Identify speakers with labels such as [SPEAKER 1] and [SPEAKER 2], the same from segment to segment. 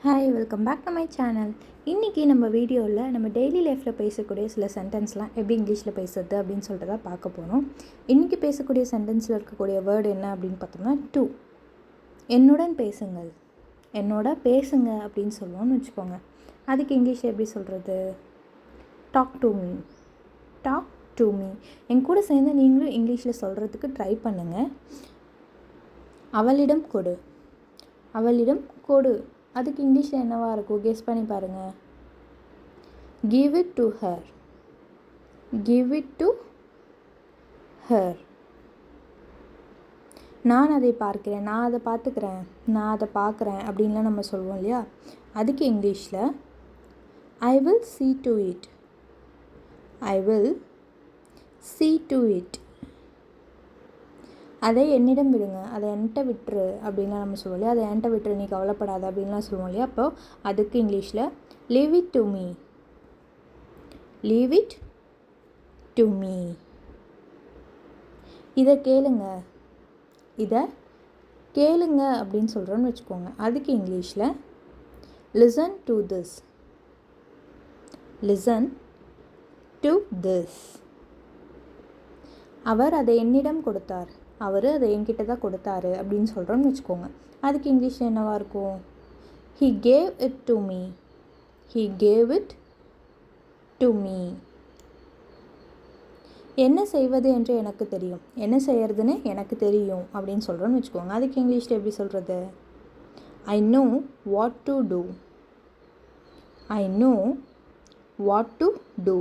[SPEAKER 1] Hi, welcome back to my channel. இன்றைக்கி நம்ம வீடியோவில் நம்ம டெய்லி லைஃப்பில் பேசக்கூடிய சில சென்டென்ஸ்லாம் எப்படி இங்கிலீஷில் பேசுறது அப்படின்னு சொல்லிட்டு தான் பார்க்க போகிறோம். இன்றைக்கி பேசக்கூடிய சென்டென்ஸில் இருக்கக்கூடிய வேர்டு என்ன அப்படின்னு பார்த்தோம்னா டு. என்னுடன் பேசுங்கள், என்னோட பேசுங்க அப்படின்னு சொல்லுவோம்னு வச்சுக்கோங்க. அதுக்கு இங்கிலீஷில் எப்படி சொல்கிறது? Talk to me, talk to me. என் கூட சேர்ந்து நீங்களும் இங்கிலீஷில் சொல்கிறதுக்கு ட்ரை பண்ணுங்கள். அவளிடம் கொடு, அவளிடம் கொடு. அதுக்கு இங்கிலீஷில் என்னவாக இருக்கும்? கெஸ் பண்ணி பாருங்கள். Give it to her, give it to her. நான் அதை பார்க்கிறேன், நான் அதை பார்த்துக்கிறேன், நான் அதை பார்க்குறேன் அப்படின்லாம் நம்ம சொல்லுவோம் இல்லையா? அதுக்கு இங்கிலீஷில் I will see to it, I will see to it. அதை என்னிடம் விடுங்க, அதை என்கிட்ட விட்டுரு அப்படின்லாம் நம்ம சொல்லுவோம் இல்லையா? அதை என்கிட்ட விட்டுரு, நீ கவலைப்படாத அப்படின்லாம் சொல்லுவோம் இல்லையா? அப்போ அதுக்கு இங்கிலீஷில் leave it to me, leave it to me. இதை கேளுங்க, இதை கேளுங்க அப்படின்னு சொல்கிறோன்னு வச்சுக்கோங்க. அதுக்கு இங்கிலீஷில் listen to this, listen to this. அவர் அதை என்னிடம் கொடுத்தார், அவர் அதை என்கிட்ட தான் கொடுத்தாரு அப்படின்னு சொல்கிறோன்னு வச்சுக்கோங்க. அதுக்கு இங்கிலீஷில் என்னவாக இருக்கும்? He gave it to me, he gave it to me. என்ன செய்வது என்று எனக்கு தெரியும், என்ன செய்யறதுன்னு எனக்கு தெரியும் அப்படின்னு சொல்கிறோன்னு வச்சுக்கோங்க. அதுக்கு இங்கிலீஷில் எப்படி சொல்கிறது? I know what to do, I know what to do.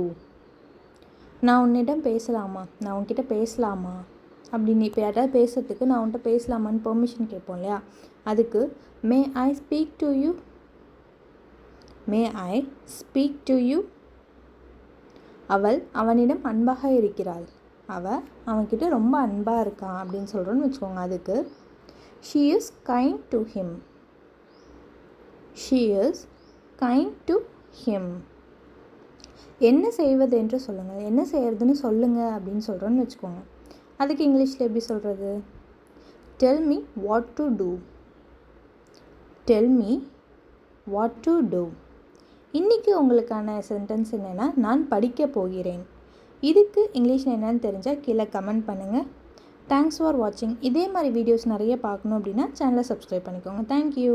[SPEAKER 1] நான் உன்னிடம் பேசலாமா, நான் உன்கிட்ட பேசலாமா அப்படின்னு இப்போ யாராவது பேசுகிறதுக்கு நான் உன்கிட்ட பேசலாமான்னு பெர்மிஷன் கேட்போம் இல்லையா? அதுக்கு may I speak to you, may I speak to you. அவள் அவனிடம் அன்பாக இருக்கிறாள், அவள் அவன்கிட்ட ரொம்ப அன்பாக இருக்கான் அப்படின்னு சொல்கிறோன்னு வச்சுக்கோங்க. அதுக்கு she is kind to him, she is kind to him. என்ன செய்வது என்று சொல்லுங்கள், என்ன செய்கிறதுன்னு சொல்லுங்கள் அப்படின்னு சொல்கிறோன்னு வச்சுக்கோங்க. அதுக்கு இங்கிலீஷில் எப்படி சொல்கிறது? Tell me what to do, tell me what to do. இன்றைக்கி உங்களுக்கான சென்டென்ஸ் என்னென்னா நான் படிக்க போகிறேன். இதுக்கு இங்கிலீஷில் என்னென்னு தெரிஞ்சால் கீழே கமெண்ட் பண்ணுங்கள். தேங்க்ஸ் ஃபார் வாட்சிங். இதே மாதிரி வீடியோஸ் நிறைய பார்க்கணும் அப்படின்னா சேனலை சப்ஸ்கிரைப் பண்ணிக்கோங்க. தேங்க்யூ.